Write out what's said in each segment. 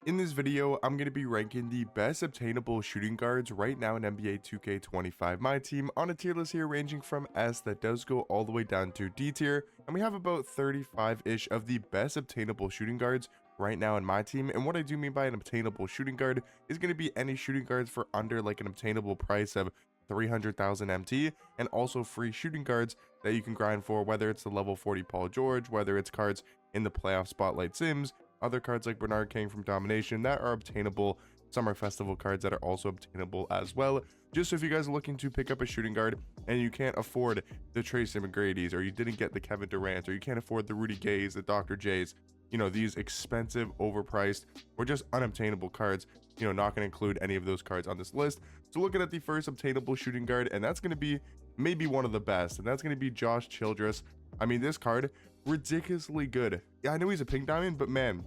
In this video, I'm going to be ranking the best obtainable shooting guards right now in NBA 2K25 My Team on a tier list here ranging from S that does go all the way down to D tier, and we have about 35-ish of the best obtainable shooting guards right now in my team. And what I do mean by an obtainable shooting guard is going to be any shooting guards for under like an obtainable price of 300,000 MT, and also free shooting guards that you can grind for, whether it's the level 40 Paul George, whether it's cards in the playoff spotlight sims, other cards like Bernard King from Domination that are obtainable, summer festival cards that are also obtainable as well. Just so if you guys are looking to pick up a shooting guard and you can't afford the Tracy McGrady's, or you didn't get the Kevin Durant, or you can't afford the Rudy Gays, the Dr. J's, you know, these expensive, overpriced, or just unobtainable cards, you know, not going to include any of those cards on this list. So looking at the first obtainable shooting guard, and that's going to be maybe one of the best, and that's going to be Josh Childress. I mean, this card, ridiculously good. Yeah, I know he's a pink diamond, but man,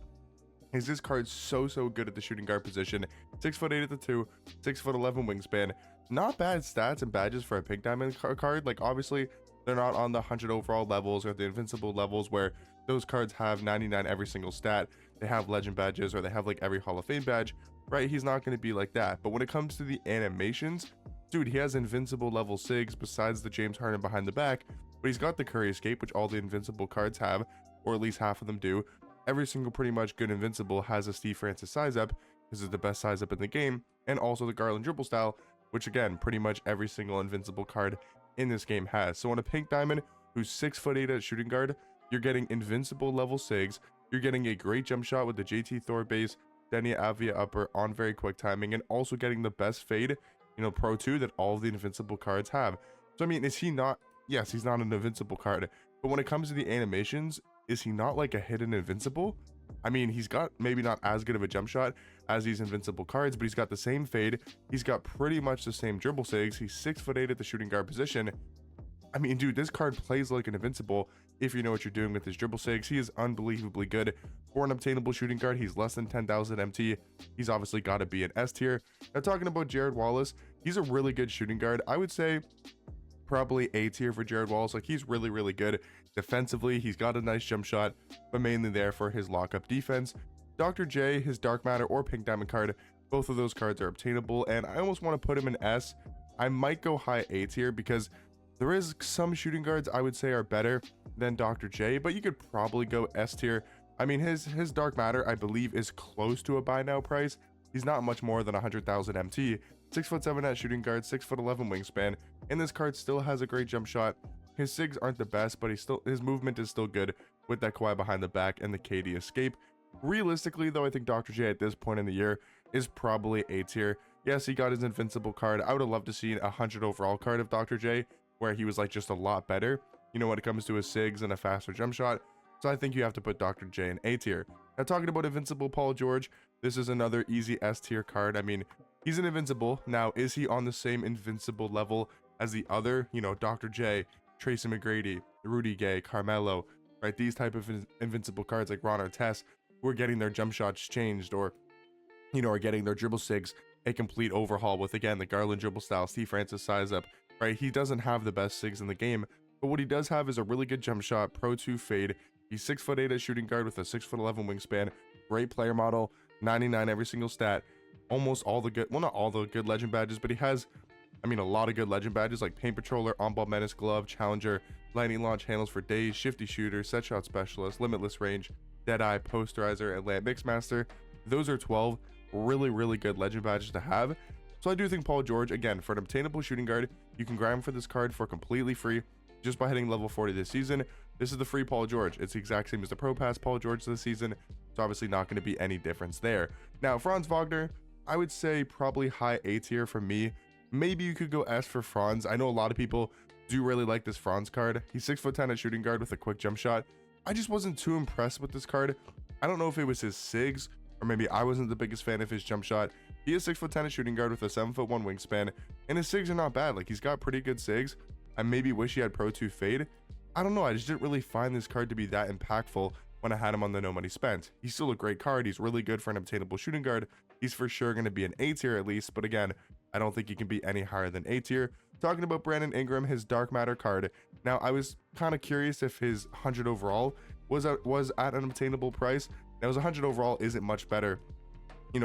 is this card so good at the shooting guard position. 6'8" at the 2, 6'11" wingspan. Not bad stats and badges for a pink diamond card. Like, obviously they're not on the 100 overall levels or the invincible levels where those cards have 99 every single stat. They have legend badges, or they have like every Hall of Fame badge, right? He's not going to be like that. But when it comes to the animations, dude, he has invincible level 6 besides the James Harden behind the back, but he's got the Curry escape, which all the invincible cards have, or at least half of them do. Every single pretty much good invincible has a Steve Francis size up. This is the best size up in the game, and also the Garland dribble style, which again, pretty much every single invincible card in this game has. So on a pink diamond who's 6'8" at shooting guard, you're getting invincible level 6. You're getting a great jump shot with the JT Thor base, Denny Avia upper on very quick timing, and also getting the best fade, you know, Pro 2 that all of the invincible cards have. So I mean, is he not? Yes, he's not an invincible card, but when it comes to the animations, is he not like a hidden invincible? I mean, he's got maybe not as good of a jump shot as these invincible cards, but he's got the same fade. He's got pretty much the same dribble sigs. He's 6'8" at the shooting guard position. I mean, dude, this card plays like an invincible if you know what you're doing with his dribble sigs. He is unbelievably good for an obtainable shooting guard. He's less than 10,000 MT. He's obviously got to be an S tier. Now, talking about Jared Wallace, he's a really good shooting guard. I would say probably A tier for Jared Wallace. Like, he's really good defensively. He's got a nice jump shot, but mainly there for his lockup defense. Dr. J, his dark matter or pink diamond card, both of those cards are obtainable, and I almost want to put him in S. I might go high A tier because there is some shooting guards I would say are better than Dr. J, but you could probably go S tier. I mean, his dark matter, I believe, is close to a buy now price. He's not much more than 100,000 MT. 6'7" at shooting guard, 6'11" wingspan, and this card still has a great jump shot. His sigs aren't the best, but his movement is still good with that Kawhi behind the back and the KD escape. Realistically, though, I think Dr. J at this point in the year is probably A tier. Yes, he got his invincible card. I would have loved to see a 100 overall card of Dr. J, where he was like just a lot better, you know, when it comes to his sigs and a faster jump shot. So I think you have to put Dr. J in A tier. Now, talking about invincible Paul George, this is another easy S tier card. I mean, he's an invincible. Now, is he on the same invincible level as the other, you know, Dr. J, Tracy McGrady, Rudy Gay, Carmelo, right? These type of invincible cards like Ron Artest, who are getting their jump shots changed, or, you know, are getting their dribble sigs a complete overhaul with, again, the Garland dribble style, Steve Francis size up, right? He doesn't have the best sigs in the game, but what he does have is a really good jump shot, Pro 2 fade. He's 6'8" at shooting guard with a 6'11" wingspan, great player model, 99 every single stat, almost all the good, well, not all the good legend badges, but he has, I mean, a lot of good legend badges like Paint Patroller, On Ball Menace, Glove, Challenger, Lightning Launch, Handles for Days, Shifty Shooter, Set Shot Specialist, Limitless Range, Deadeye, Posterizer, and Land Mixmaster. Those are 12 really good legend badges to have. So I do think Paul George, again, for an obtainable shooting guard, you can grab him for this card for completely free just by hitting level 40 this season. This is the free Paul George. It's the exact same as the Pro Pass Paul George this season. It's obviously not going to be any difference there. Now, Franz Wagner, I would say probably high A tier for me. Maybe you could go S for Franz. I know a lot of people do really like this Franz card. He's 6'10" at shooting guard with a quick jump shot. I just wasn't too impressed with this card. I don't know if it was his sigs, or maybe I wasn't the biggest fan of his jump shot. He is 6'10" at shooting guard with a 7'1" wingspan, and his sigs are not bad. Like, he's got pretty good sigs. I maybe wish he had Pro 2 fade. I don't know, I just didn't really find this card to be that impactful when I had him on the no money spent. He's still a great card. He's really good for an obtainable shooting guard. He's for sure going to be an A tier at least, but again, I don't think he can be any higher than A tier. Talking about Brandon Ingram, his dark matter card. Now, I was kind of curious if his 100 overall was at an obtainable price. Now, his 100 overall isn't much better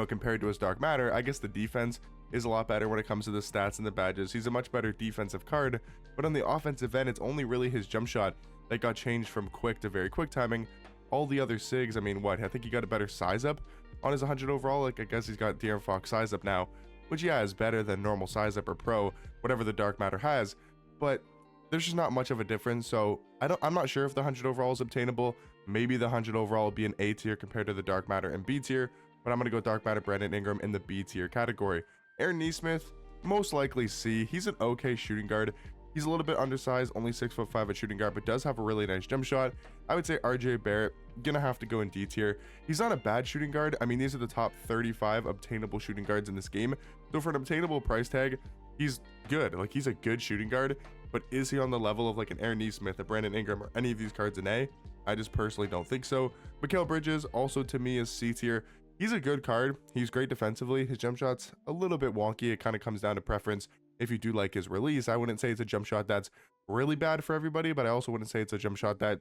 compared to his dark matter, I guess the defense is a lot better when it comes to the stats and the badges. He's a much better defensive card, but on the offensive end, it's only really his jump shot that got changed from quick to very quick timing. All the other SIGs, I mean, I think he got a better size up on his 100 overall. Like, I guess he's got De'Aaron Fox size up now, which, yeah, is better than normal size up or pro, whatever the dark matter has, but there's just not much of a difference. So I'm not sure if the 100 overall is obtainable. Maybe the 100 overall will be an A tier compared to the dark matter and B tier, but I'm going to go dark matter Brandon Ingram in the B tier category. Aaron Nesmith, most likely C. He's an okay shooting guard. He's a little bit undersized, only 6'5" at shooting guard, but does have a really nice jump shot. I would say RJ Barrett, gonna have to go in D tier. He's not a bad shooting guard. I mean, these are the top 35 obtainable shooting guards in this game. So for an obtainable price tag, he's good. Like, he's a good shooting guard, but is he on the level of like an Aaron Nesmith, a Brandon Ingram, or any of these cards in A? I just personally don't think so. Mikal Bridges, also to me, is C tier. He's a good card. He's great defensively. His jump shot's a little bit wonky. It kind of comes down to preference. If you do like his release, I wouldn't say it's a jump shot that's really bad for everybody, but I also wouldn't say it's a jump shot that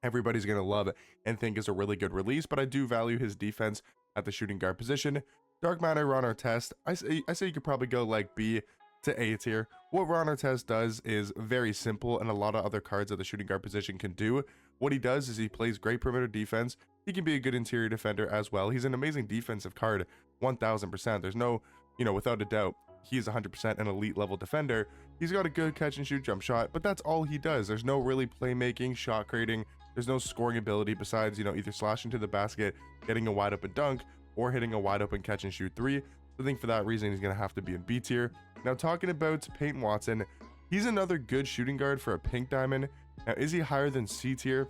everybody's going to love and think is a really good release. But I do value his defense at the shooting guard position. Dark matter Ron Artest, I say you could probably go like B to A tier. What Ron Artest does is very simple, and a lot of other cards at the shooting guard position can do. What he does is he plays great perimeter defense. He can be a good interior defender as well. He's an amazing defensive card, 1000%. There's no, without a doubt, he's 100% an elite level defender. He's got a good catch and shoot jump shot, but that's all he does. There's no really playmaking, shot creating. There's no scoring ability besides, either slashing to the basket, getting a wide open dunk, or hitting a wide open catch and shoot three. So I think for that reason, he's going to have to be in B tier. Now, talking about Peyton Watson, he's another good shooting guard for a pink diamond. Now, is he higher than C tier?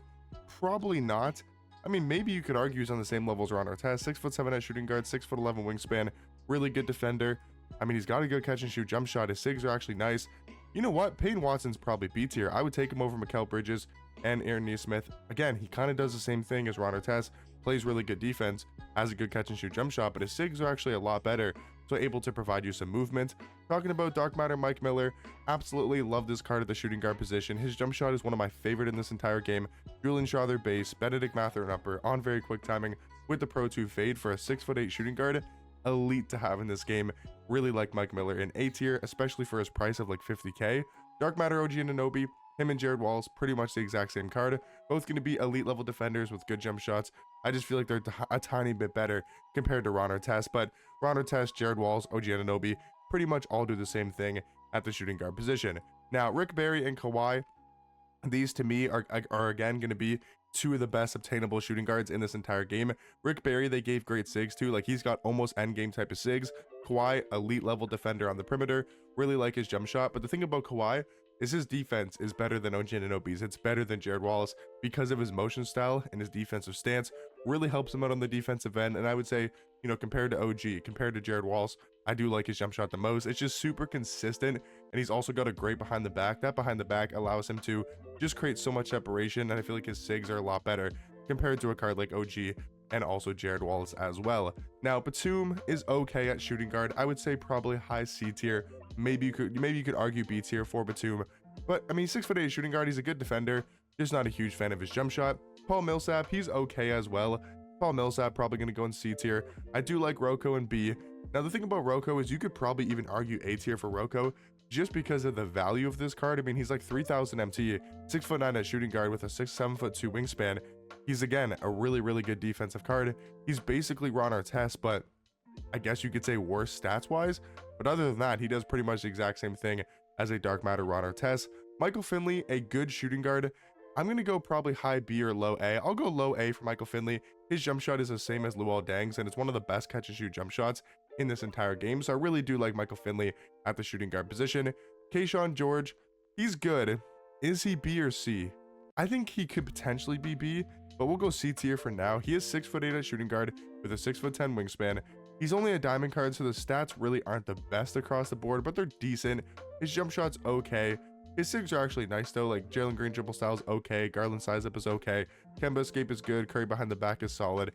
Probably not. I mean, maybe you could argue he's on the same level as Ron Artest. 6'7" at shooting guard, 6'11" wingspan, really good defender. I mean, he's got a good catch and shoot jump shot. His SIGs are actually nice. You know what? Peyton Watson's probably B tier. I would take him over Mikal Bridges and Aaron Nesmith. Again, he kind of does the same thing as Ron Artest. Plays really good defense, has a good catch and shoot jump shot, but his SIGs are actually a lot better, so able to provide you some movement. Talking about dark matter Mike Miller, absolutely love this card at the shooting guard position. His jump shot is one of my favorite in this entire game. Julian Schroeder base, Benedict Mather and upper on very quick timing with the Pro 2 fade for a 6'8" shooting guard. Elite to have in this game. Really like Mike Miller in A tier, especially for his price of like 50k. Dark matter OG Anunoby, him and Jared Wallace, pretty much the exact same card. Both going to be elite level defenders with good jump shots. I just feel like they're a tiny bit better compared to Ron Artest, but Ron Artest, Jared Wallace, OG Anunoby pretty much all do the same thing at the shooting guard position. Now, Rick Barry and Kawhi, these to me are again going to be two of the best obtainable shooting guards in this entire game. Rick Barry, they gave great SIGs to. Like, he's got almost end game type of SIGs. Kawhi, elite level defender on the perimeter. Really like his jump shot. But the thing about Kawhi is his defense is better than OG Anunoby's. It's better than Jared Wallace because of his motion style and his defensive stance. Really helps him out on the defensive end. And I would say, compared to OG, compared to Jared Wallace, I do like his jump shot the most. It's just super consistent, and he's also got a great behind the back. That behind the back allows him to just create so much separation, and I feel like his SIGs are a lot better compared to a card like OG and also Jared Wallace as well. Now, Batum is okay at shooting guard. I would say probably high C tier. Maybe you could argue B tier for Batum, but I mean, 6'8" shooting guard. He's a good defender. Just not a huge fan of his jump shot. Paul Millsap, he's okay as well. Paul Millsap probably going to go in C tier. I do like Rocco in B. Now, the thing about Rocco is you could probably even argue A tier for Rocco just because of the value of this card. I mean, he's like 3,000 MT, 6'9" at shooting guard with a 7'2" wingspan. He's, again, a really, really good defensive card. He's basically Ron Artest, but I guess you could say worse stats-wise. But other than that, he does pretty much the exact same thing as a dark matter Ron Artest. Michael Finley, a good shooting guard. I'm going to go probably high B or low A. I'll go low A for Michael Finley. His jump shot is the same as Luol Deng's, and it's one of the best catch and shoot jump shots in this entire game. So I really do like Michael Finley at the shooting guard position. Keyshawn George, he's good. Is he B or C? I think he could potentially be B, but we'll go C tier for now. He is 6'8" at shooting guard with a 6'10" wingspan. He's only a diamond card, so the stats really aren't the best across the board, but they're decent. His jump shot's okay. His SIGs are actually nice though, like Jalen Green dribble style's okay, Garland size up is okay, Kemba escape is good, Curry behind the back is solid.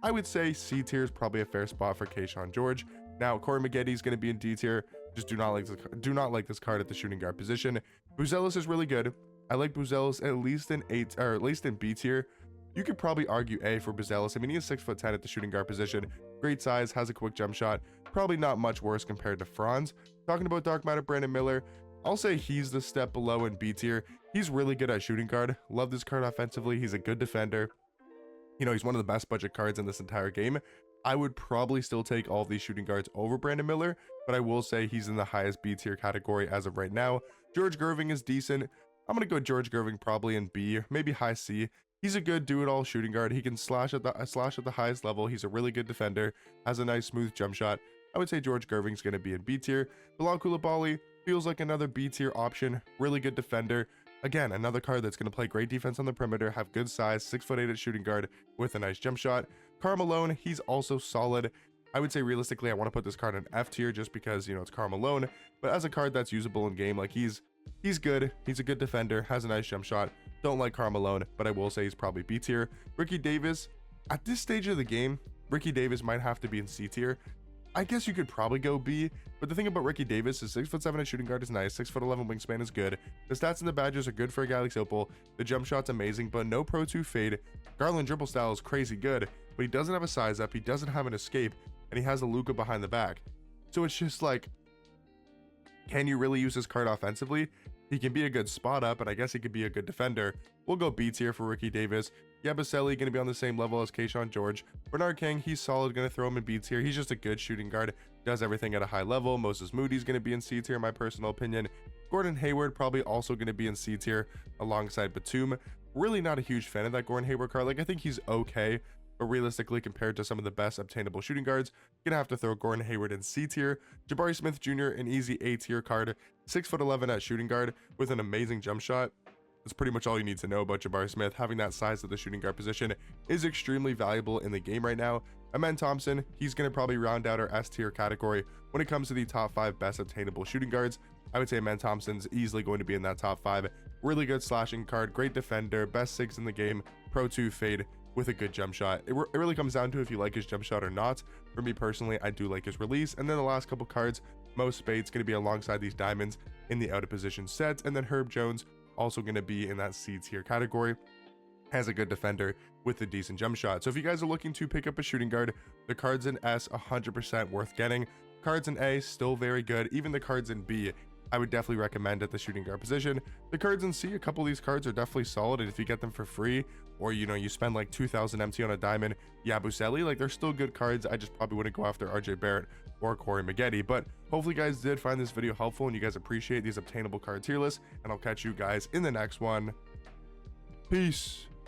I would say C tier is probably a fair spot for Keyshawn George. Now, Corey Maggette is going to be in D tier. Just do not like this card at the shooting guard position. Buzelis is really good. I like Buzelis at least in B tier. you could probably argue A for Buzelis. I mean, he is 6'10" at the shooting guard position, great size, has a quick jump shot, probably not much worse compared to Franz. Talking about Dark Matter, Brandon Miller, I'll say he's the step below in B tier. He's really good at shooting guard. Love this card offensively. He's a good defender. You know, he's one of the best budget cards in this entire game. I would probably still take all of these shooting guards over Brandon Miller, but I will say he's in the highest B tier category as of right now. George Gerving is decent. I'm going to go George Gerving probably in B, maybe high C. He's a good do-it-all shooting guard. He can slash at the highest level. He's a really good defender, has a nice smooth jump shot. I would say George Gerving's going to be in B tier. Bilal Coulibaly feels like another B tier option, really good defender. Again, another card that's going to play great defense on the perimeter, have good size, 6'8" at shooting guard with a nice jump shot. Karl Malone, he's also solid. I would say realistically, I want to put this card in F tier just because, you know, it's Karl Malone, but as a card that's usable in game, like he's good. He's a good defender, has a nice jump shot. Don't like Karl Malone, but I will say he's probably B tier. Ricky Davis, at this stage of the game, Ricky Davis might have to be in C tier. I guess you could probably go B, but the thing about Ricky Davis is 6'7" at shooting guard is nice, 6'11" wingspan is good. The stats and the badges are good for a guy like Opal. The jump shot's amazing, but no Pro 2 fade. Garland dribble style is crazy good, but he doesn't have a size up, he doesn't have an escape, and he has a Luka behind the back. So it's just like, can you really use this card offensively? He can be a good spot up, and I guess he could be a good defender. We'll go B tier for Ricky Davis. Yabusele going to be on the same level as Keyshawn George. Bernard King, he's solid, going to throw him in B tier. He's just a good shooting guard, does everything at a high level. Moses Moody's going to be in C tier, in my personal opinion. Gordon Hayward probably also going to be in C tier alongside Batum. Really not a huge fan of that Gordon Hayward card. Like, I think he's okay, but realistically, compared to some of the best obtainable shooting guards, gonna have to throw Gordon Hayward in C tier. Jabari Smith Jr., an easy A tier card, 6'11" at shooting guard with an amazing jump shot. That's pretty much all you need to know about Jabari Smith. Having that size at the shooting guard position is extremely valuable in the game right now. Amen Thompson, he's going to probably round out our S tier category when it comes to the top 5 best obtainable shooting guards. I would say Amen Thompson's easily going to be in that top 5. Really good slashing card, great defender, best 6 in the game, Pro 2 fade with a good jump shot. It really comes down to if you like his jump shot or not. For me personally, I do like his release. And then the last couple cards, Mo Spade's going to be alongside these diamonds in the out of position set, and then Herb Jones also going to be in that C tier category, has a good defender with a decent jump shot. So if you guys are looking to pick up a shooting guard, the cards in S 100% worth getting. Cards in A still very good. Even the cards in B, I would definitely recommend at the shooting guard position. The cards in C, a couple of these cards are definitely solid, and if you get them for free, or you know, you spend like 2,000 MT on a diamond, Yabusele, like they're still good cards. I just probably wouldn't go after RJ Barrett or Corey Maggette. But hopefully you guys did find this video helpful and you guys appreciate these obtainable card tier lists, and I'll catch you guys in the next one. Peace.